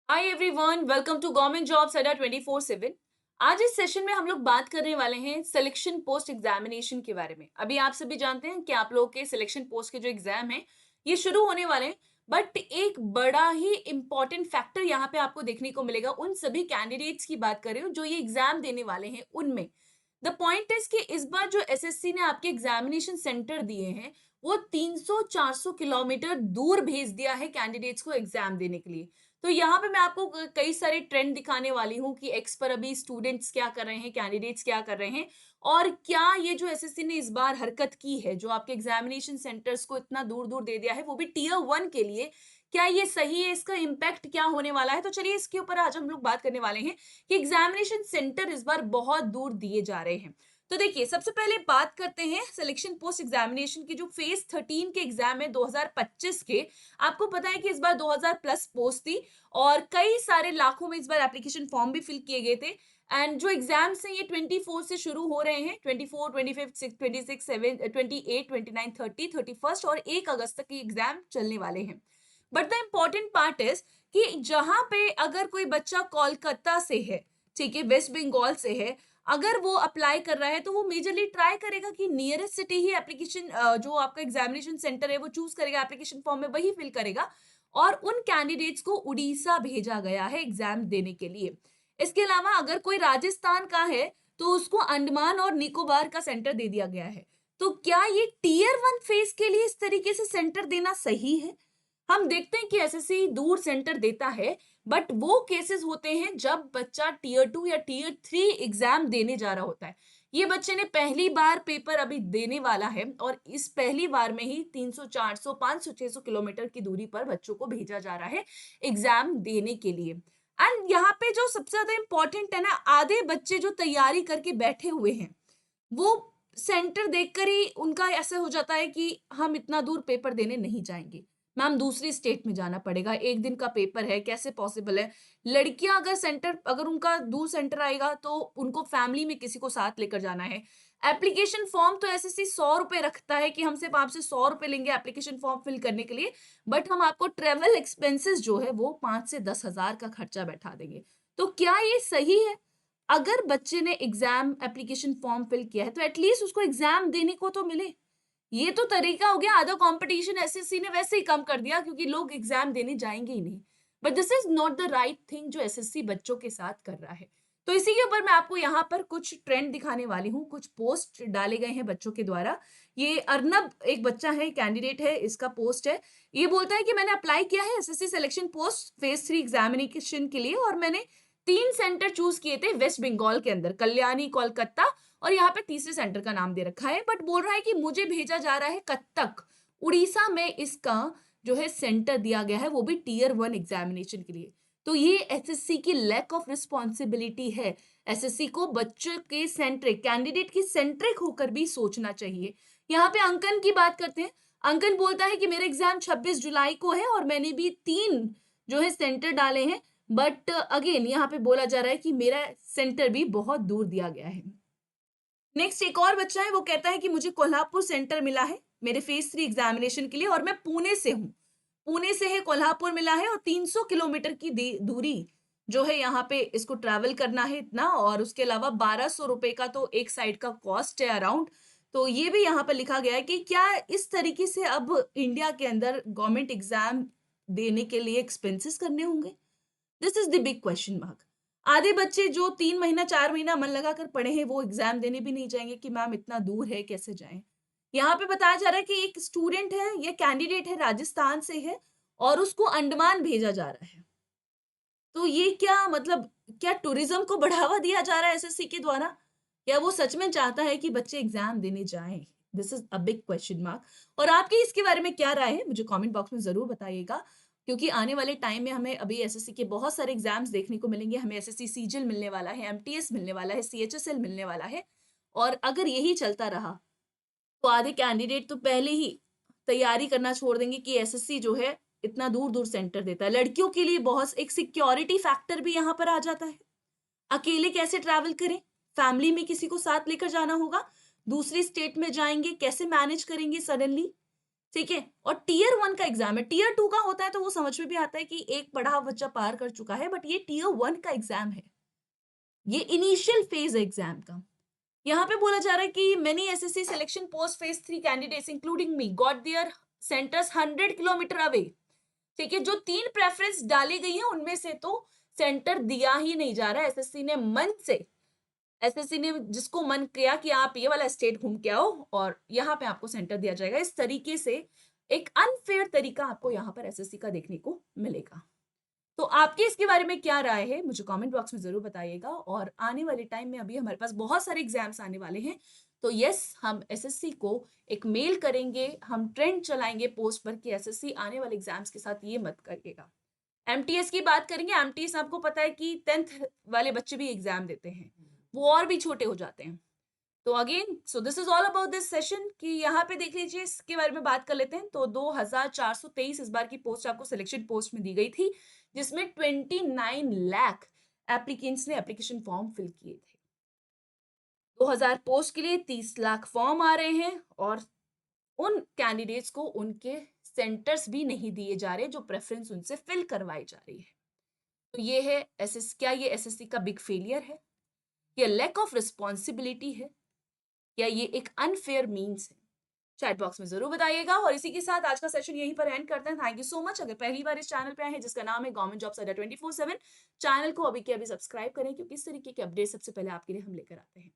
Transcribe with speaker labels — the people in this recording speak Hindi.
Speaker 1: Hi everyone, welcome to government jobs Adda 24/7। आज इस सेशन में हम लोग बात करने वाले हैं सिलेक्शन पोस्ट एग्जामिनेशन के बारे में। अभी आप सभी जानते हैं कि आप लोगों के सिलेक्शन पोस्ट के जो एग्जाम हैं ये शुरू होने वाले हैं। बट एक बड़ा ही इंपॉर्टेंट फैक्टर यहाँ पे आपको देखने को मिलेगा उन सभी कैंडिडेट्स की बात कर रही हूँ जो ये एग्जाम देने वाले हैं उनमें। द पॉइंट इज कि इस बार जो एसएससी ने आपके एग्जामिनेशन सेंटर दिए हैं वो 300-400 किलोमीटर दूर भेज दिया है कैंडिडेट्स को एग्जाम देने के लिए। तो यहाँ पे मैं आपको कई सारे ट्रेंड दिखाने वाली हूँ कि एक्स पर अभी स्टूडेंट्स क्या कर रहे हैं, कैंडिडेट्स क्या कर रहे हैं, और क्या ये जो एसएससी ने इस बार हरकत की है जो आपके एग्जामिनेशन सेंटर्स को इतना दूर दूर दे दिया है वो भी टीयर 1 के लिए, क्या ये सही है, इसका इम्पैक्ट क्या होने वाला है। तो चलिए इसके ऊपर आज हम लोग बात करने वाले हैं कि एग्जामिनेशन सेंटर इस बार बहुत दूर दिए जा रहे हैं। तो देखिए, सबसे पहले बात करते हैं सिलेक्शन पोस्ट एग्जामिनेशन की जो फेज 13 के एग्जाम है 2025 के। आपको पता है कि इस बार 2000 प्लस पोस्ट थी और कई सारे लाखों में इस बार एप्लीकेशन फॉर्म भी फिल किए गए थे। एंड जो एग्जाम्स हैं ये 24 से शुरू हो रहे हैं, 24, 25, 26, 7, 28, 29, 30, 31 और 1 अगस्त तक ये एग्जाम चलने वाले हैं। But the important part is कि जहां पे अगर कोई बच्चा कोलकाता से है, ठीक है, वेस्ट बंगाल से है, अगर वो अप्लाई कर रहा है तो वो मेजरली ट्राई करेगा कि नियरेस्ट सिटी ही एप्लीकेशन, जो आपका एग्जामिनेशन सेंटर है वो चूज करेगा, एप्लीकेशन फॉर्म में वही फिल करेगा। और उन कैंडिडेट्स को उड़ीसा भेजा गया है एग्जाम देने के लिए। इसके अलावा अगर कोई राजस्थान का है तो उसको अंडमान और निकोबार का सेंटर दे दिया गया है। तो क्या ये टीयर 1 फेज के लिए इस तरीके से सेंटर देना सही है? हम देखते हैं कि एसएससी दूर सेंटर देता है, बट वो केसेस होते हैं जब बच्चा टीयर 2 या टीयर 3 एग्जाम देने जा रहा होता है। ये बच्चे ने पहली बार पेपर अभी देने वाला है और इस पहली बार में ही 300, 400, 500, 600 किलोमीटर की दूरी पर बच्चों को भेजा जा रहा है एग्जाम देने के लिए। एंड यहाँ पे जो सबसे ज्यादा इंपॉर्टेंट है ना, आधे बच्चे जो तैयारी करके बैठे हुए हैं वो सेंटर देखकर ही उनका ऐसा हो जाता है कि हम इतना दूर पेपर देने नहीं जाएंगे। मैम, दूसरी स्टेट में जाना पड़ेगा, एक दिन का पेपर है, कैसे पॉसिबल है। लड़कियां अगर सेंटर, अगर उनका दूर सेंटर आएगा तो उनको फैमिली में किसी को साथ लेकर जाना है। एप्लीकेशन फॉर्म तो एसएससी 100 रुपए रखता है कि हम सिर्फ आपसे 100 रुपए लेंगे एप्लीकेशन फॉर्म फिल करने के लिए। बट हम आपको ट्रेवल एक्सपेंसेस जो है वो 5 से 10 हजार का खर्चा बैठा देंगे। तो क्या ये सही है? अगर बच्चे ने एग्जाम एप्लीकेशन फॉर्म फिल किया है तो एटलीस्ट उसको एग्जाम देने को तो मिले। ये तो तरीका हो गया, आधा कंपटीशन एसएससी ने वैसे ही कम कर दिया क्योंकि लोग एग्जाम देने जाएंगे ही नहीं। But this is not the right thing जो एसएससी बच्चों के साथ कर रहा है। तो इसी के ऊपर मैं आपको यहाँ पर कुछ ट्रेंड दिखाने वाली हूँ, कुछ पोस्ट डाले गए हैं बच्चों के द्वारा। ये अर्नब एक बच्चा है, कैंडिडेट है, इसका पोस्ट है। ये बोलता है कि मैंने अप्लाई किया है SSC selection post phase 3 examination के लिए और मैंने 3 सेंटर चूज किए थे वेस्ट बंगाल के अंदर, कल्याणी, कोलकाता, और यहाँ पे तीसरे सेंटर का नाम दे रखा है। बट बोल रहा है कि मुझे भेजा जा रहा है कटक, उड़ीसा में इसका जो है सेंटर दिया गया है, वो भी टीयर 1 एग्जामिनेशन के लिए। तो ये एसएससी की लैक ऑफ रिस्पॉन्सिबिलिटी है। एसएससी को बच्चे के सेंट्रिक, कैंडिडेट की सेंट्रिक होकर भी सोचना चाहिए। यहाँ पे अंकन की बात करते हैं। अंकन बोलता है कि मेरा एग्जाम 26 जुलाई को है और मैंने भी 3 जो है सेंटर डाले हैं। बट अगेन यहाँ पे बोला जा रहा है कि मेरा सेंटर भी बहुत दूर दिया गया है। नेक्स्ट एक और बच्चा है, वो कहता है कि मुझे कोल्हापुर सेंटर मिला है मेरे फेज 3 एग्जामिनेशन के लिए और मैं पुणे से हूँ। पुणे से है, कोल्हापुर मिला है और 300 किलोमीटर की दूरी जो है यहाँ पे इसको ट्रैवल करना है इतना, और उसके अलावा 1200 रुपए का तो एक साइड का कॉस्ट है अराउंड। तो ये भी यहाँ पर लिखा गया है कि क्या इस तरीके से अब इंडिया के अंदर गवर्नमेंट एग्जाम देने के लिए एक्सपेंसेस करने होंगे? This is the big question mark. आधे बच्चे जो 3 महीना 4 महीना मन लगाकर पढ़े हैं वो एग्जाम देने भी नहीं जाएंगे कि मैम इतना दूर है कैसे जाएं। यहाँ पे बताया जा रहा है कि एक स्टूडेंट है या कैंडिडेट है, राजस्थान से है और उसको अंडमान भेजा जा रहा है। तो ये क्या मतलब, क्या टूरिज्म को बढ़ावा दिया जा रहा है एसएससी के द्वारा, या वो सच में चाहता है कि बच्चे एग्जाम देने जाएं? This is a big question mark. और आपकी इसके बारे में क्या राय है मुझे कमेंट बॉक्स में जरूर बताइएगा, क्योंकि आने वाले टाइम में हमें अभी एसएससी के बहुत सारे एग्जाम्स देखने को मिलेंगे। हमें एसएससी सीजीएल मिलने वाला है, एमटीएस मिलने वाला है, सीएचएसएल मिलने वाला है। और अगर यही चलता रहा तो आधे कैंडिडेट तो पहले ही तैयारी करना छोड़ देंगे कि एसएससी जो है इतना दूर दूर सेंटर देता है। लड़कियों के लिए बहुत एक सिक्योरिटी फैक्टर भी यहाँ पर आ जाता है। अकेले कैसे ट्रैवल करें, फैमिली में किसी को साथ लेकर जाना होगा, दूसरी स्टेट में जाएंगे, कैसे मैनेज करेंगे सडनली। ठीक है। और टीयर 1 का एग्जाम है, टीयर 2 का होता है तो वो समझ में भी आता है कि एक पढ़ा हुआ बच्चा पार कर चुका है, बट ये टीयर 1 का एग्जाम है, ये इनिशियल फेज है एग्जाम का। यहाँ पे बोला जा रहा है कि many SSC selection post phase 3 candidates including me got there centres 100 kilometre away. ठीक है, जो 3 प्रेफरेंस डाली गई है उनमें से तो सेंटर दिया ही नहीं जा रहा है। एसएससी ने मन से, एसएससी ने जिसको मन किया कि आप ये वाला स्टेट घूम के आओ और यहाँ पे आपको सेंटर दिया जाएगा, इस तरीके से एक अनफेयर तरीका आपको यहाँ पर एसएससी का देखने को मिलेगा। तो आपकी इसके बारे में क्या राय है, मुझे कमेंट बॉक्स में जरूर बताइएगा। और आने वाले टाइम में अभी हमारे पास बहुत सारे एग्जाम्स आने वाले हैं, तो यस, हम एसएससी को एक मेल करेंगे, हम ट्रेंड चलाएंगे पोस्ट पर कि एसएससी आने वाले एग्जाम्स के साथ ये मत करिएगा। एमटीएस की बात करेंगे, एमटीएस आपको पता है कि 10th वाले बच्चे भी एग्जाम देते हैं, वो और भी छोटे हो जाते हैं। तो again, so this is all about this session कि यहाँ पे देख लीजिए, इसके बारे में बात कर लेते हैं। तो 2423 इस बार की पोस्ट आपको सिलेक्शन पोस्ट में दी गई थी, जिसमें 29 लाख एप्लीकेंट्स ने एप्लीकेशन फॉर्म फिल किए थे। 2000 पोस्ट के लिए 30 लाख फॉर्म आ रहे हैं, और उन कैंडिडेट्स को उनके सेंटर्स भी नहीं दिए जा रहे जो प्रेफरेंस उनसे फिल करवाई जा रही है। तो ये है क्या ये एसएससी का बिग फेलियर है, या लैक ऑफ रिस्पॉन्सिबिलिटी है, या ये एक अनफेयर मीन्स है? चैट बॉक्स में जरूर बताइएगा। और इसी के साथ आज का सेशन यहीं पर एंड करते हैं। Thank you so much. अगर पहली बार इस चैनल पे आए हैं, जिसका नाम है गवर्नमेंट जॉब्स अड्डा 24/7, चैनल को अभी के अभी सब्सक्राइब करें, क्योंकि इस तरीके के अपडेट सबसे पहले आपके लिए हम लेकर आते हैं।